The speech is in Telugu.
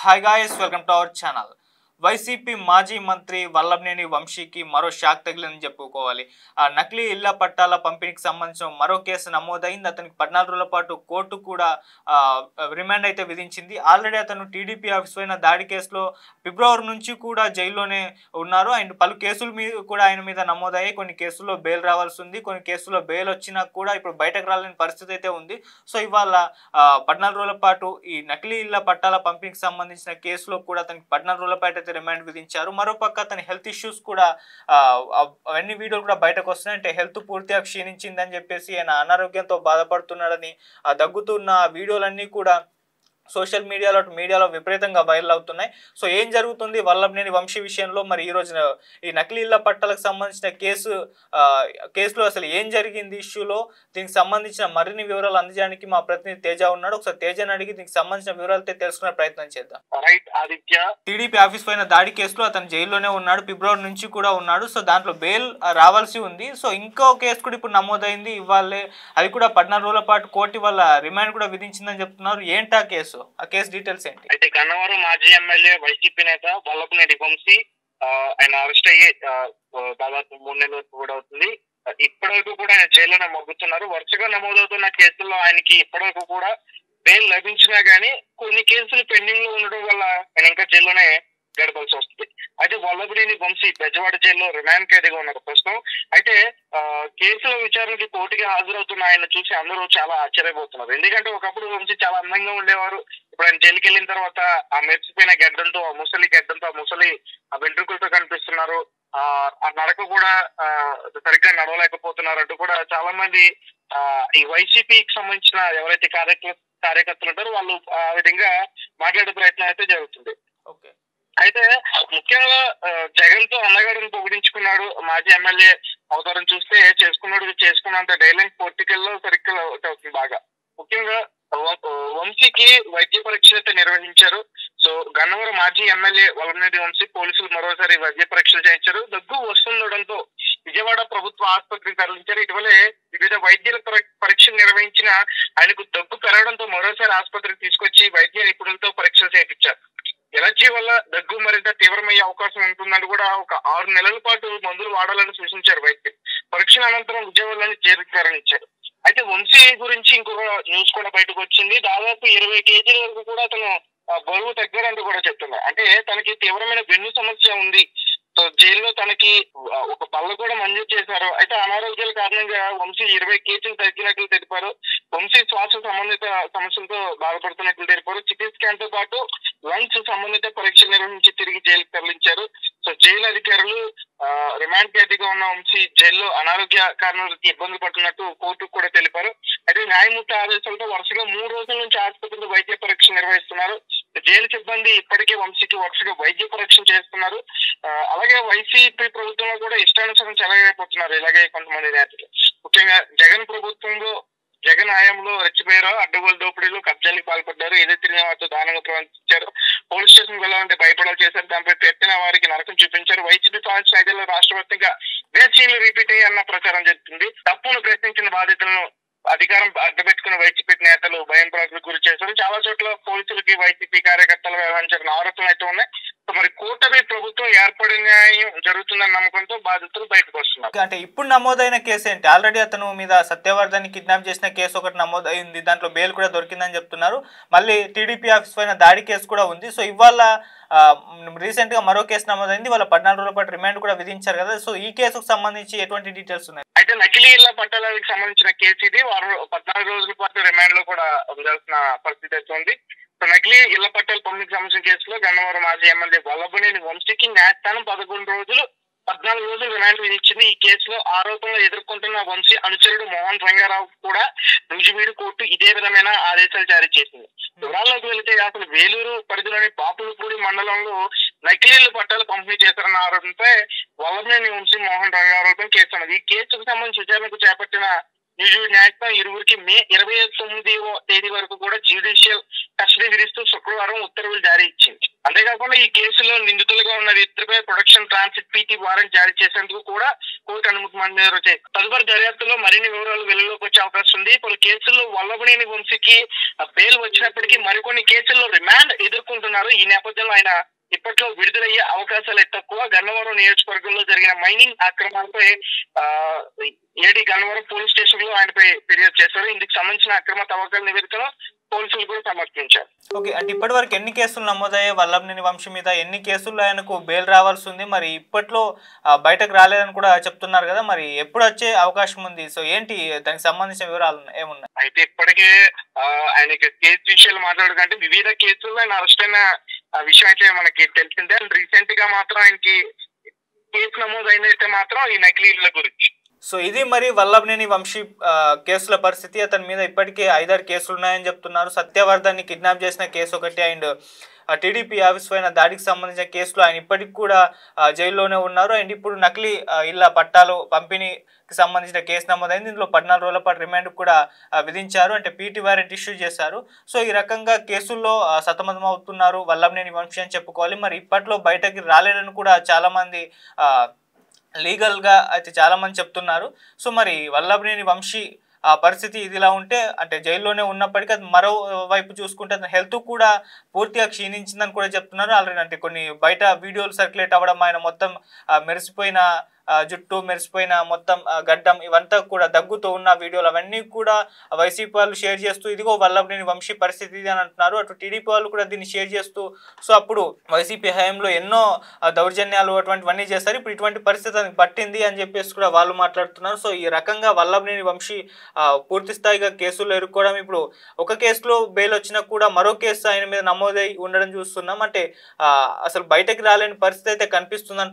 Hi guys, welcome to our channel. YCP మాజీ మంత్రి వల్లభనేని వంశీకి మరో షాక్ తగిలిందని చెప్పుకోవాలి. ఆ నకిలీ ఇళ్ల పట్టాల పంపిణీకి సంబంధించిన మరో కేసు నమోదైంది. అతనికి 14 రోజుల పాటు కోర్టు కూడా రిమాండ్ అయితే విధించింది. ఆల్రెడీ అతను టీడీపీ ఆఫీస్ పైన దాడి కేసులో ఫిబ్రవరి నుంచి కూడా జైల్లోనే ఉన్నారు. అండ్ పలు కేసుల మీద కూడా ఆయన మీద నమోదయ్యాయి. కొన్ని కేసుల్లో బెయిల్ రావాల్సి ఉంది, కొన్ని కేసుల్లో బెయిల్ వచ్చినా కూడా ఇప్పుడు బయటకు రాలేని పరిస్థితి అయితే ఉంది. సో ఇవాళ 14 రోజుల పాటు ఈ నకిలీ ఇళ్ల పట్టాల పంపిణీకి సంబంధించిన కేసులో కూడా అతనికి 14 రోజుల పాటు రిమాండ్ విధించారు. మరోపక్క అతని హెల్త్ ఇష్యూస్ కూడా అవన్నీ వీడియోలు కూడా బయటకు వస్తున్నాయి. అంటే హెల్త్ పూర్తిగా క్షీణించిందని చెప్పేసి ఆయన అనారోగ్యంతో బాధపడుతున్నాడని దగ్గుతున్న వీడియోలన్నీ కూడా సోషల్ మీడియాలో విపరీతంగా వైరల్ అవుతున్నాయి. సో ఏం జరుగుతుంది వల్లభనేని వంశీ విషయంలో, మరి ఈ రోజున ఈ నకిలీ ఇళ్ల పట్టాలకు సంబంధించిన కేసులో అసలు ఏం జరిగింది ఇష్యూలో, దీనికి సంబంధించిన మరిన్ని వివరాలు అందజేయడానికి మా ప్రతినిధి తేజ ఉన్నాడు. ఒకసారి తేజని అడిగి దీనికి సంబంధించిన వివరాలతో తెలుసుకునే ప్రయత్నం చేద్దాం. టీడీపీ ఆఫీస్ పైన దాడి కేసులో అతను జైల్లోనే ఉన్నాడు, ఫిబ్రవరి నుంచి కూడా ఉన్నాడు. సో దాంట్లో బెయిల్ రావాల్సి ఉంది. సో ఇంకో కేసు కూడా ఇప్పుడు నమోదైంది ఇవాళే, అది కూడా 14 రోజుల పాటు కోర్టు వల్ల రిమాండ్ కూడా విధించిందని చెప్తున్నారు. ఏంటా కేసు, ఆ కేసు డీటెయిల్స్ ఏంటి? అయితే గన్నవరం మాజీ ఎమ్మెల్యే వైసీపీ నేత వల్లభనేని వంశీ ఆయన అరెస్ట్ అయ్యి దాదాపు 3 నెలల వరకు కూడా అవుతుంది. ఇప్పటివరకు కూడా ఆయన జైల్లోనే మగ్గుతున్నారు. వరుసగా నమోదవుతున్న కేసుల్లో ఆయనకి ఇప్పటివరకు కూడా బెయిల్ లభించినా గానీ కొన్ని కేసులు పెండింగ్ లో ఉండడం వల్ల ఆయన ఇంకా జైల్లోనే గడపాల్సి వస్తుంది. అయితే వల్లభనేని వంశీ బెజవాడ జైల్లో రిమాండ్ ఖైదీగా ఉన్నారు ప్రస్తుతం. అయితే కేసుల విచారణకి కోర్టుకి హాజరవుతున్న ఆయన చూసి అందరూ చాలా ఆశ్చర్యపోతున్నారు. ఎందుకంటే ఒకప్పుడు వంశీ చాలా అందంగా ఉండేవారు. ఇప్పుడు ఆయన జైలుకి వెళ్ళిన తర్వాత ఆ మెరిసిపోయిన గడ్డంతో, ఆ ముసలి గడ్డంతో, ఆ ముసలి ఆ వెంట్రుకలతో కనిపిస్తున్నారు. ఆ నడక కూడా సరిగ్గా నడవలేకపోతున్నారు అంటూ కూడా చాలా మంది ఈ వైసీపీకి సంబంధించిన ఎవరైతే కార్యకర్తలు ఉంటారో వాళ్ళు ఆ విధంగా మాట్లాడే ప్రయత్నం అయితే జరుగుతుంది. అయితే ముఖ్యంగా జగన్ తో అన్నగాడిని పొగిడించుకున్నాడు మాజీ ఎమ్మెల్యే అవతారం చూస్తే చేసుకున్నంత డైలాగ్ పొలిటికల్ లో సరిగ్గా అవుతుంది బాగా. ముఖ్యంగా వంశీకి వైద్య పరీక్షలు అయితే నిర్వహించారు. సో గన్నవరం మాజీ ఎమ్మెల్యే వల్లభనేని వంశీ పోలీసులు మరోసారి వైద్య పరీక్షలు చేయించారు. దగ్గు వస్తుండడంతో విజయవాడ ప్రభుత్వ ఆసుపత్రికి తరలించారు. ఇటీవలే వివిధ వైద్యుల పరీక్షలు నిర్వహించిన ఆయనకు దగ్గు పెరగడంతో మరోసారి ఆసుపత్రికి తీసుకొచ్చి వైద్య నిపుణులతో పరీక్షలు చేయించారు. ఎలర్జీ వల్ల దగ్గు మరింత తీవ్రమయ్యే అవకాశం ఉంటుందని కూడా ఒక 6 నెలల పాటు మందులు వాడాలని సూచించారు వైద్యులు. పరీక్షల అనంతరం విజయవాడలోని చేరించారు. అయితే వంశీ గురించి ఇంకొక న్యూస్ కూడా బయటకు వచ్చింది. దాదాపు 20 కేజీల వరకు కూడా అతను బరువు తగ్గారంటూ కూడా చెప్తున్నారు. అంటే తనకి తీవ్రమైన వెన్ను సమస్య ఉంది. సో జైల్లో తనకి ఒక బల్ల కూడా మంజూరు చేశారు. అయితే అనారోగ్యాల కారణంగా వంశీ 20 కేజీలు తగ్గినట్లు తెలిపారు. వంశీ శ్వాస సంబంధిత సమస్యలతో బాధపడుతున్నట్లు తెలిపారు. సిటీ స్కాన్ తో పాటు లంగ్స్ సంబంధిత పరీక్షలు నిర్వహించి తిరిగి జైలుకు తరలించారు. సో జైలు అధికారులు రిమాండ్ ఖైదీగా ఉన్న వంశీ జైల్లో అనారోగ్య కారణాలకి ఇబ్బంది పడుతున్నట్టు కోర్టుకు కూడా తెలిపారు. అయితే న్యాయమూర్తి ఆదేశాలతో వరుసగా 3 రోజుల నుంచి ఆసుపత్రిలో వైద్య పరీక్ష నిర్వహిస్తున్నారు. జైలు సిబ్బంది ఇప్పటికే వంశీకి వరుసగా వైద్య పరీక్షలు చేస్తున్నారు. అలాగే వైసీపీ ప్రభుత్వంలో కూడా ఇష్టానుసారం చెలగైపోతున్నారు ఇలాగే కొంతమంది నేతలు. ముఖ్యంగా జగన్ హయాంలో రెచ్చిపోయారో అడ్డగోలు దోపిడీలు కబ్జాలకు పాల్పడ్డారు. ఏదైతే తిరిగిన వారితో దానంగా ప్రవర్తించారు. పోలీస్ స్టేషన్ వెళ్ళాలంటే భయపడాలు చేశారు. దానిపై పెట్టిన వారికి నరకం చూపించారు. వైసీపీ పాలించిన ఐదేళ్లలో రాష్ట్ర వ్యాప్తంగా వేసీలు రిపీట్ అయ్యి అన్న ప్రచారం జరుగుతుంది. తప్పును ప్రశ్నించిన బాధితులను అధికారం అడ్డబెట్టుకున్న వైసీపీ నేతలు భయం ప్రాకులకు గురి చేశారు. చాలా చోట్ల పోలీసులకి వైసీపీ కార్యకర్తలు వ్యవహరించిన ఆరోపణలు అయితే ఉన్నాయి. మరి కూటమి ప్రభుత్వం ఏర్పడిన న్యాయం జరుగుతుందన్న నమ్మకంతో బాధితులు బయటకు వస్తున్నారు. అంటే ఇప్పుడు నమోదైన కేసు ఏంటి? ఆల్రెడీ అతను మీద సత్యవర్ధన్ కిడ్నాప్ చేసిన కేసు ఒకటి నమోదైంది, దాంట్లో బెయిల్ కూడా దొరికిందని చెప్తున్నారు. మళ్ళీ టీడీపీ ఆఫీస్ పైన దాడి కేసు కూడా ఉంది. సో ఇవాళ రీసెంట్ గా మరో కేసు నమోదైంది. వాళ్ళ 14 రోజుల పాటు రిమాండ్ కూడా విధించారు కదా. సో ఈ కేసుకు సంబంధించి ఎటువంటి డీటెయిల్స్ ఉన్నాయి? అయితే నకిలీ ఇళ్ల పట్టాలకు సంబంధించిన కేసు ఇది. 14 రోజుల పాటు రిమాండ్ లో కూడా ఉండాల్సిన పరిస్థితి అయితే ఉంది. సో నకిలీ ఇళ్ల పట్టాల పంపిణీకి సంబంధించిన కేసులో గన్నవరం మాజీ ఎమ్మెల్యే వల్లభనేని వంశీకి న్యాయస్థానం 14 రోజులు రిమాండ్ విధించింది. ఈ కేసులో ఆరోపణలు ఎదుర్కొంటున్న వంశీ అనుచరుడు మోహన్ రంగారావు కూడా నూజివీడు కోర్టు ఇదే విధమైన ఆదేశాలు జారీ చేసింది. వివరాల్లోకి వెళితే అసలు వేలూరు పరిధిలోని బాపులపూడి మండలంలో నకిలీలు పట్టాలు పంపిణీ చేశారన్న ఆరోపణపై వల్లభనేని వంశీ మోహన్ రంగారావుపై కేసు ఉన్నది. ఈ కేసుకు సంబంధించి విచారణకు చేపట్టిన న్యాయస్థానం ఇరువురికి మే 29వ తేదీ వరకు కూడా జ్యుడిషియల్ కస్టడీ విధిస్తూ శుక్రవారం ఉత్తర్వులు జారీ ఇచ్చింది. అంతేకాకుండా ఈ కేసులో నిందితులుగా ఉన్న వ్యక్తులపై ప్రొడక్షన్ ట్రాన్సిట్ పీటీ వారెంట్ జారీ చేసేందుకు కూడా కోర్టు అనుమతి మంజూరు చేసింది. తదుపరి దర్యాప్తులో మరిన్ని వివరాలు వెలుగులోకి వచ్చే అవకాశం ఉంది. పలు కేసుల్లో వల్లభనేని వంశీకి బెయిల్ వచ్చినప్పటికీ మరికొన్ని కేసుల్లో రిమాండ్ ఎదుర్కొంటున్నారు. ఈ నేపథ్యంలో ఆయన ఇప్పట్లో విడుదలయ్యే అవకాశాలు తక్కువ. గన్నవరం నియోజకవర్గంలో జరిగిన మైనింగ్ అక్రమాలపై ఏడీ గన్నవరం పోలీస్ స్టేషన్ లో ఆయనపై ఫిర్యాదు చేశారు. ఇందుకు సంబంధించిన అక్రమ తవ్వకాల నివేదికను పోలీసులు కూడా సమర్పించారు. ఓకే, అంటే ఇప్పటి వరకు ఎన్ని కేసులు నమోదయ్యాయి వల్లభనేని వంశీ మీద? ఎన్ని కేసుల్లో ఆయనకు బెయిల్ రావాల్సి ఉంది? మరి ఇప్పట్లో బయటకు రాలేదని కూడా చెప్తున్నారు కదా, మరి ఎప్పుడు వచ్చే అవకాశం ఉంది? సో ఏంటి దానికి సంబంధించిన వివరాలు ఏమున్నాయి? అయితే ఇప్పటికే ఆయనకి కేసు విషయాలు మాట్లాడకంటే వివిధ కేసుల్లో ఆయన అరెస్ట్ అయిన విషయం అయితే మనకి తెలిసిందే. అండ్ రీసెంట్ గా మాత్రం ఆయనకి కేసు నమోదైనైతే మాత్రం ఈ నకిలీల గురించి. సో ఇది మరి వల్లభనేని వంశీ కేసుల పరిస్థితి. అతని మీద ఇప్పటికే 5-6 కేసులు ఉన్నాయని చెప్తున్నారు. సత్యవర్ధన్ని కిడ్నాప్ చేసిన కేసు ఒకటి, అండ్ టీడీపీ ఆఫీస్ పైన దాడికి సంబంధించిన కేసులో ఆయన ఇప్పటికి కూడా జైల్లోనే ఉన్నారు. అండ్ ఇప్పుడు నకిలీ ఇళ్ల పట్టాలు పంపిణీకి సంబంధించిన కేసు నమోదైంది. ఇందులో 14 రోజుల పాటు రిమాండ్ కూడా విధించారు, అంటే పీటీ వారెంట్ ఇష్యూ చేశారు. సో ఈ రకంగా కేసుల్లో సతమతం అవుతున్నారు వల్లభనేని వంశీ అని చెప్పుకోవాలి. మరి ఇప్పట్లో బయటకి రాలేదని కూడా చాలామంది లీగల్గా అయితే చాలామంది చెప్తున్నారు. సో మరి వల్లభనేని వంశీ పరిస్థితి ఇదిలా ఉంటే, అంటే జైల్లోనే ఉన్నప్పటికీ అది మరోవైపు చూసుకుంటే అతని హెల్త్ కూడా పూర్తిగా క్షీణించిందని కూడా చెప్తున్నారు. ఆల్రెడీ అంటే కొన్ని బయట వీడియోలు సర్క్యులేట్ అవ్వడం, ఆయన మొత్తం మెరిసిపోయిన జుట్టు, మెరిసిపోయిన మొత్తం గడ్డం, ఇవంతా కూడా దగ్గుతూ ఉన్న వీడియోలు అవన్నీ కూడా వైసీపీ వాళ్ళు షేర్ చేస్తూ ఇదిగో వల్లభనేని వంశీ పరిస్థితి ఇది అని అంటున్నారు. అటు టీడీపీ వాళ్ళు కూడా దీన్ని షేర్ చేస్తూ సో అప్పుడు వైసీపీ హయాంలో ఎన్నో దౌర్జన్యాలు అటువంటివన్నీ చేస్తారు, ఇప్పుడు ఇటువంటి పరిస్థితి ఆయనకు పట్టింది అని చెప్పేసి కూడా వాళ్ళు మాట్లాడుతున్నారు. సో ఈ రకంగా వల్లభనేని వంశీ పూర్తి స్థాయిగా కేసుల్లో ఇరుక్కోవడం, ఇప్పుడు ఒక కేసులో బెయిల్ వచ్చినా కూడా మరో కేసు ఆయన మీద నమోదై ఉండడం చూస్తున్నాం. అంటే అసలు బయటకు రాలేని పరిస్థితి అయితే కనిపిస్తుందని